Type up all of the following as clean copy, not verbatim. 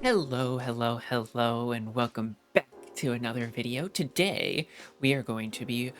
Hello, and welcome back to another video. Today, we are going to be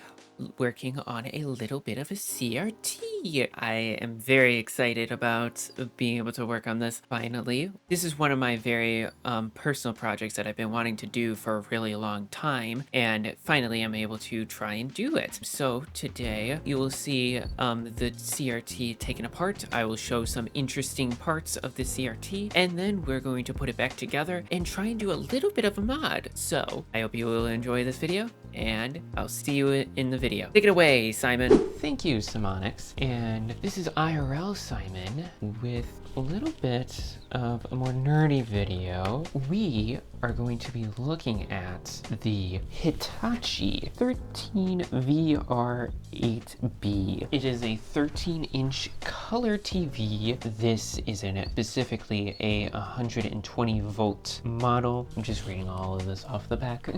working on a little bit of a CRT. I am very excited about being able to work on this finally. This is one of my very personal projects that I've been wanting to do for a really long time, and finally I'm able to try and do it. So today, you will see the CRT taken apart. I will show some interesting parts of the CRT, and then we're going to put it back together and try and do a little bit of a mod. So I hope you will enjoy this video, and I'll see you in the video. Take it away, Simon. Thank you, Simonics. And this is IRL Simon with a little bit of a more nerdy video. We are going to be looking at the Hitachi 13VR8B. It is a 13-inch color TV. This is specifically a 120 volt model. I'm just reading all of this off the back.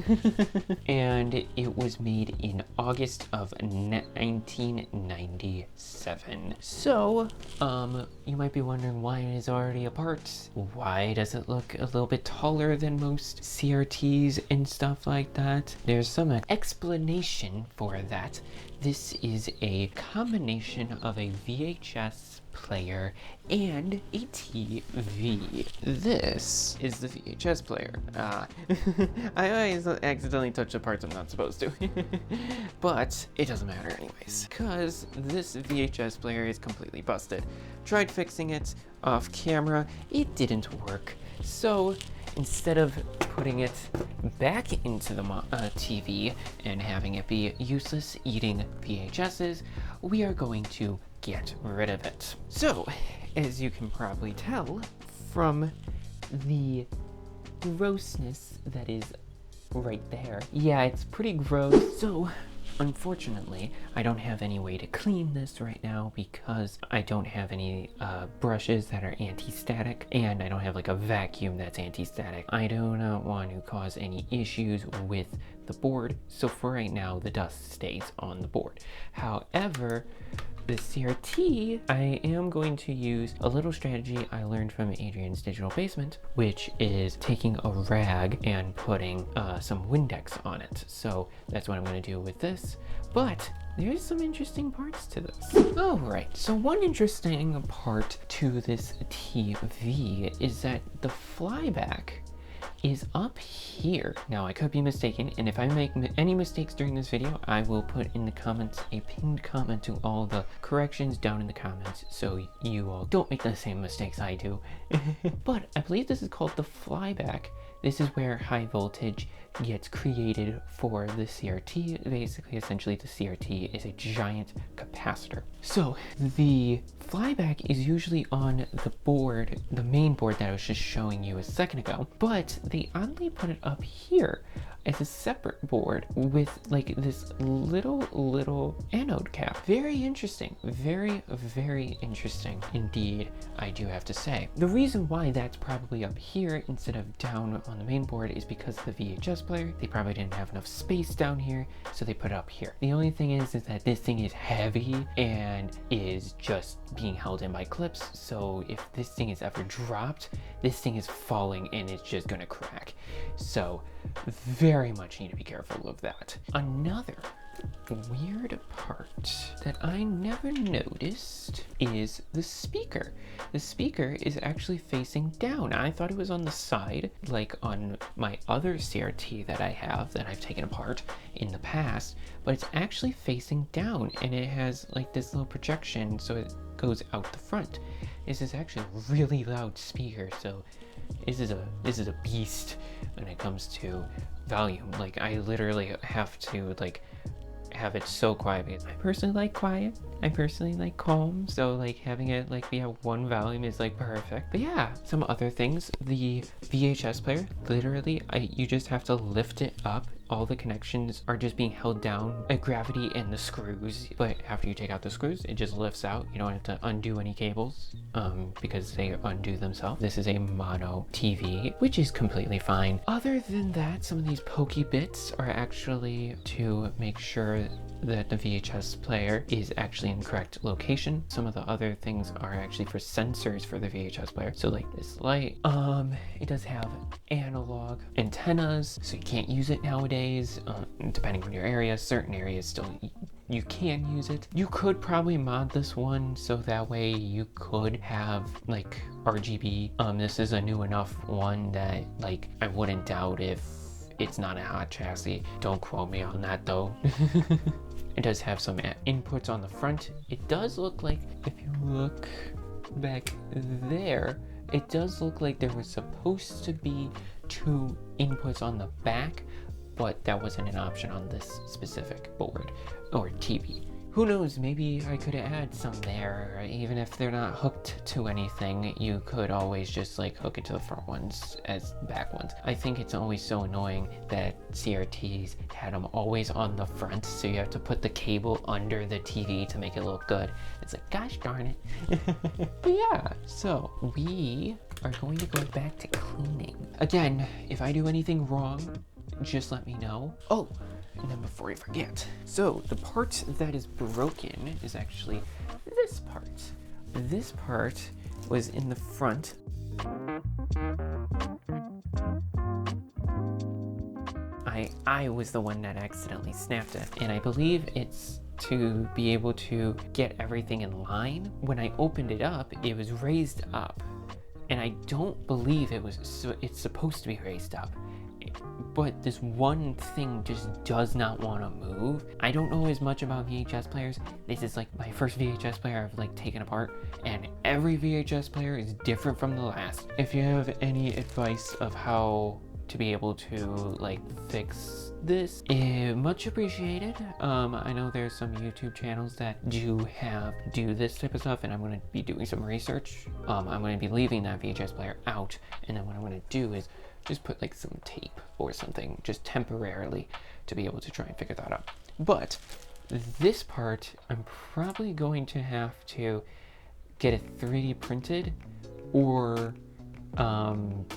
And it was made in August of 1997. So, you might be wondering why it is already apart. Why does it look a little bit taller than most CRTs and stuff like that? There's some explanation for that. This is a combination of a VHS player and a TV. This is the VHS player. I always accidentally touch the parts I'm not supposed to. But it doesn't matter anyways, because this VHS player is completely busted. Tried fixing it off camera, it didn't work. So instead of putting it back into the TV and having it be useless eating VHSs, we are going to get rid of it. So, as you can probably tell from the grossness that is right there, yeah, it's pretty gross. So, unfortunately, I don't have any way to clean this right now because I don't have any brushes that are anti-static, and I don't have like a vacuum that's anti-static. I do not want to cause any issues with the board, so for right now, the dust stays on the board. However, the CRT, I am going to use a little strategy I learned from Adrian's Digital Basement, which is taking a rag and putting some Windex on it. So that's what I'm going to do with this. But there's some interesting parts to this. Alright, so one interesting part to this TV is that the flyback is up here. Now, I could be mistaken, and if I make any mistakes during this video, I will put in the comments a pinned comment to all the corrections down in the comments so you all don't make the same mistakes I do. But I believe this is called the flyback. This is where high voltage gets created for the CRT. Basically, essentially, the CRT is a giant capacitor. So the flyback is usually on the board, the main board that I was just showing you a second ago, but they oddly put it up here as a separate board with like this little anode cap. Very interesting. Very interesting indeed, I do have to say. The reason why that's probably up here instead of down on the main board is because the VHS player, they probably didn't have enough space down here, so they put it up here. The only thing is that this thing is heavy and is just being held in by clips, so if this thing is ever dropped, this thing is falling and it's just gonna crack. So very much need to be careful of that. Another weird part that I never noticed is the speaker. The speaker is actually facing down. I thought it was on the side, like on my other CRT that I have that I've taken apart in the past, but it's actually facing down, and it has like this little projection so it goes out the front. This is actually a really loud speaker, so this is a beast when it comes to volume. Like, I literally have to like have it so quiet because I personally like quiet. I personally like calm, so like having it like be at one volume is like perfect. But yeah, some other things. The VHS player, literally, you just have to lift it up. All the connections are just being held down by gravity and the screws, but after you take out the screws, it just lifts out. You don't have to undo any cables because they undo themselves. This is a mono TV, which is completely fine. Other than that, some of these pokey bits are actually to make sure that the VHS player is actually in the correct location. Some of the other things are actually for sensors for the VHS player. So like this light, it does have analog antennas, so you can't use it nowadays, depending on your area. Certain areas still you can use it. You could probably mod this one so that way you could have like RGB. This is a new enough one that like I wouldn't doubt if it's not a hot chassis. Don't quote me on that though. It does have some inputs on the front. It does look like, if you look back there, it does look like there was supposed to be 2 inputs on the back, but that wasn't an option on this specific board or TV. Who knows, maybe I could add some there. Even if they're not hooked to anything, you could always just like hook it to the front ones as back ones. I think it's always so annoying that CRTs had them always on the front, so you have to put the cable under the TV to make it look good. It's like, gosh darn it. But yeah, so we are going to go back to cleaning. Again, if I do anything wrong, just let me know. Oh, and then before I forget, so the part that is broken is actually this part. This part was in the front. I was the one that accidentally snapped it, and I believe it's to be able to get everything in line. When I opened it up, it was raised up, and I don't believe it's supposed to be raised up. But this one thing just does not want to move. I don't know as much about VHS players. This is like my first VHS player I've like taken apart, and every VHS player is different from the last. If you have any advice of how to be able to like fix this, much appreciated. I know there's some YouTube channels that do this type of stuff, and I'm going to be doing some research. I'm going to be leaving that VHS player out, and then what I'm going to do is just put like some tape or something just temporarily to be able to try and figure that out. But this part, I'm probably going to have to get it 3D printed or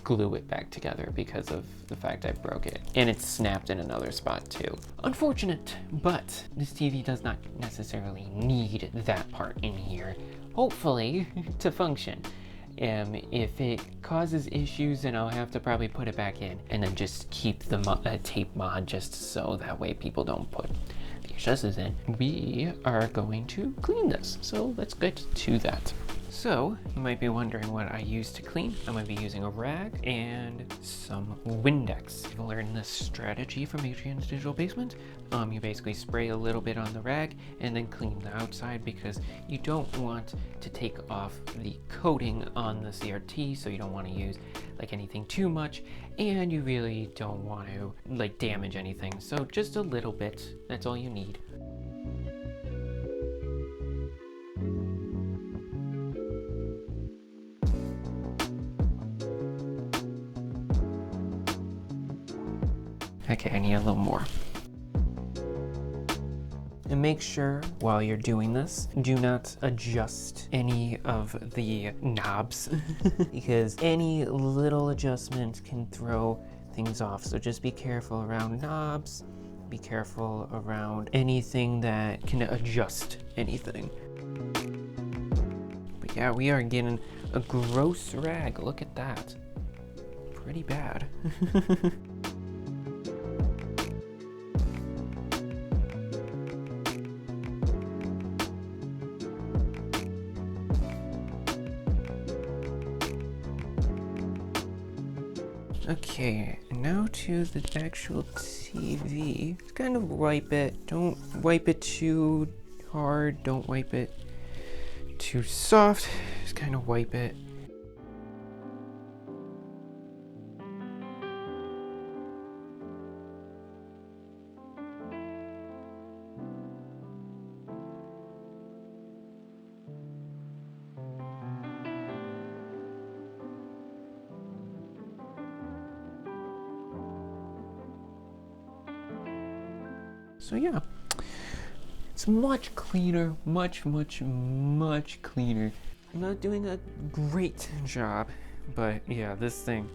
glue it back together because of the fact I broke it. And it's snapped in another spot too. Unfortunate, but this TV does not necessarily need that part in here, hopefully, to function. If it causes issues, then I'll have to probably put it back in and then just keep the tape mod just so that way people don't put VHSs in. We are going to clean this, so let's get to that. So, you might be wondering what I use to clean. I'm going to be using a rag and some Windex. You've learned this strategy from Adrian's Digital Basement. You basically spray a little bit on the rag and then clean the outside because you don't want to take off the coating on the CRT, so you don't want to use like anything too much, and you really don't want to like damage anything. So just a little bit, that's all you need. Okay, I need a little more. And make sure while you're doing this, do not adjust any of the knobs because any little adjustment can throw things off. So just be careful around knobs, be careful around anything that can adjust anything. But yeah, we are getting a gross rag. Look at that. Pretty bad. Okay, now to the actual TV. Just kind of wipe it. Don't wipe it too hard. Don't wipe it too soft. Just kind of wipe it. So yeah, it's much cleaner, much cleaner. I'm not doing a great job, but yeah, this thing,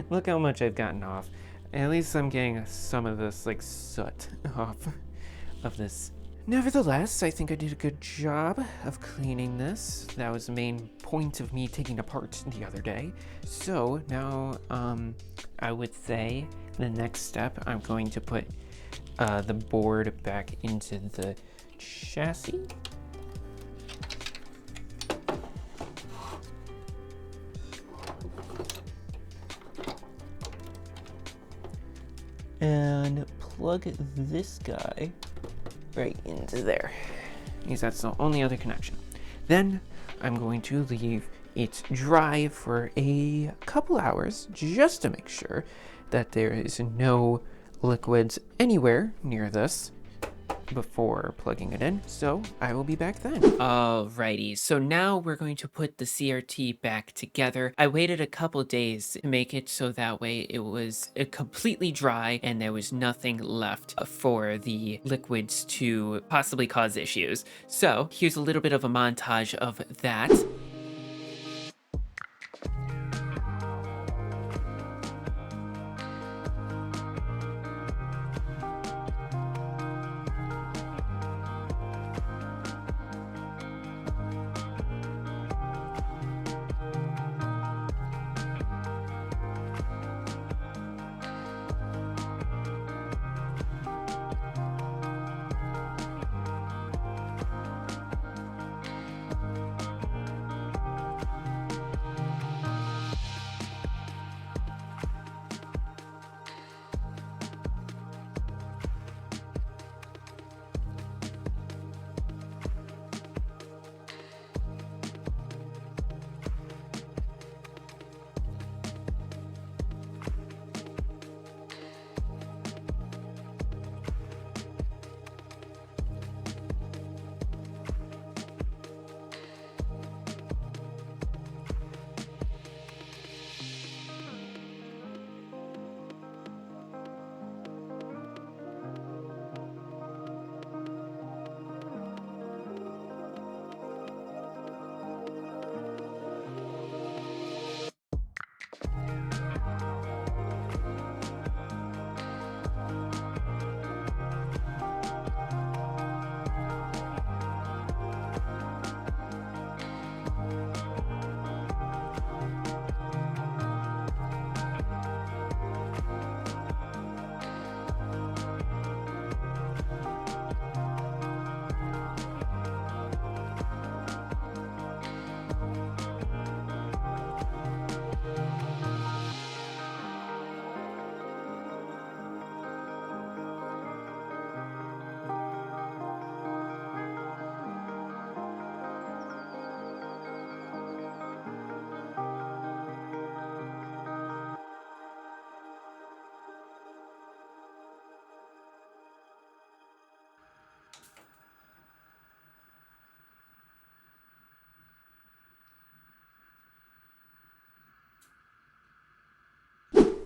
look how much I've gotten off. At least I'm getting some of this like soot off. of this. Nevertheless, I think I did a good job of cleaning this. That was the main point of me taking it apart the other day. So now, I would say the next step, I'm going to put the board back into the chassis. And plug this guy right into there, because that's the only other connection. Then I'm going to leave it dry for a couple hours just to make sure that there is no liquids anywhere near this before plugging it in. So I will be back then. Alrighty, so now we're going to put the CRT back together. I waited a couple days to make it so that way it was completely dry and there was nothing left for the liquids to possibly cause issues. So here's a little bit of a montage of that.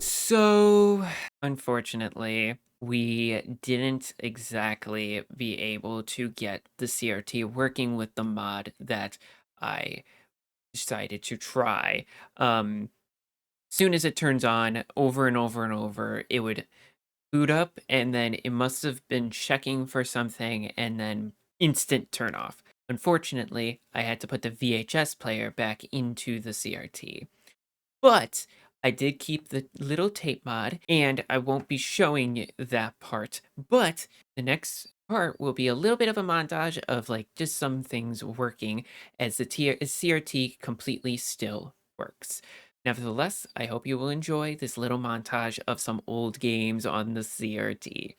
So, unfortunately, we didn't exactly be able to get the CRT working with the mod that I decided to try. Soon as it turns on, over and over and over, it would boot up, and then it must have been checking for something, and then instant turn off. Unfortunately, I had to put the VHS player back into the CRT. But I did keep the little tape mod, and I won't be showing that part. But the next part will be a little bit of a montage of like just some things working as the CRT completely still works. Nevertheless, I hope you will enjoy this little montage of some old games on the CRT.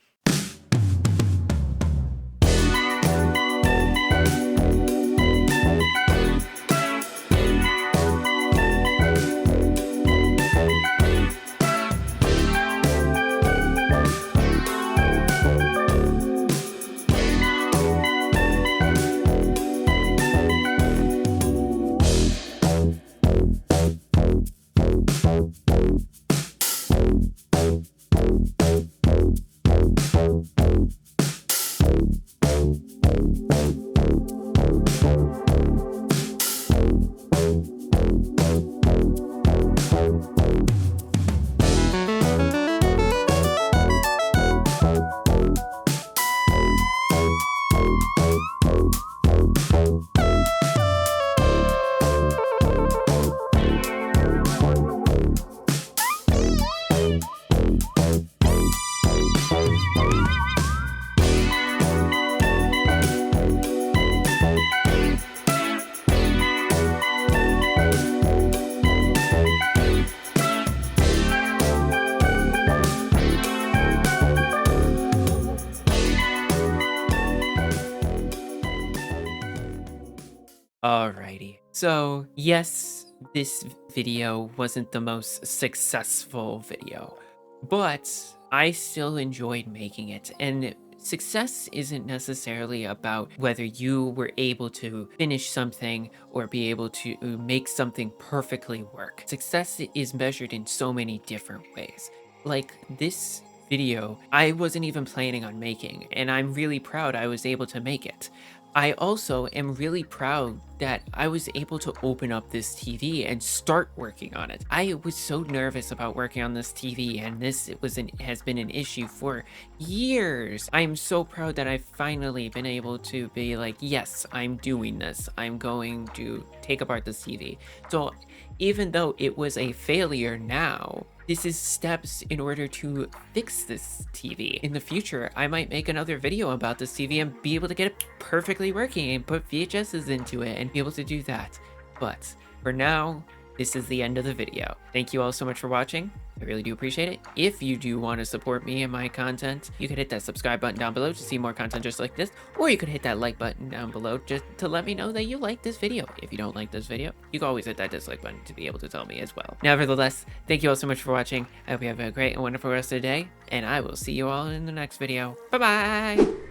Alrighty. So, yes, this video wasn't the most successful video, but I still enjoyed making it. And success isn't necessarily about whether you were able to finish something or be able to make something perfectly work. Success is measured in so many different ways. Like this video, I wasn't even planning on making, and I'm really proud I was able to make it. I also am really proud that I was able to open up this TV and start working on it. I was so nervous about working on this TV, and this has been an issue for years. I am so proud that I've finally been able to be like, yes, I'm doing this. I'm going to take apart this TV. So even though it was a failure now, this is steps in order to fix this TV. In the future, I might make another video about this TV and be able to get it perfectly working and put VHSs into it and be able to do that. But for now, this is the end of the video. Thank you all so much for watching. I really do appreciate it. If you do want to support me and my content, you could hit that subscribe button down below to see more content just like this, or you could hit that like button down below just to let me know that you like this video. If you don't like this video, you can always hit that dislike button to be able to tell me as well. Nevertheless, thank you all so much for watching. I hope you have a great and wonderful rest of the day, and I will see you all in the next video. Bye-bye!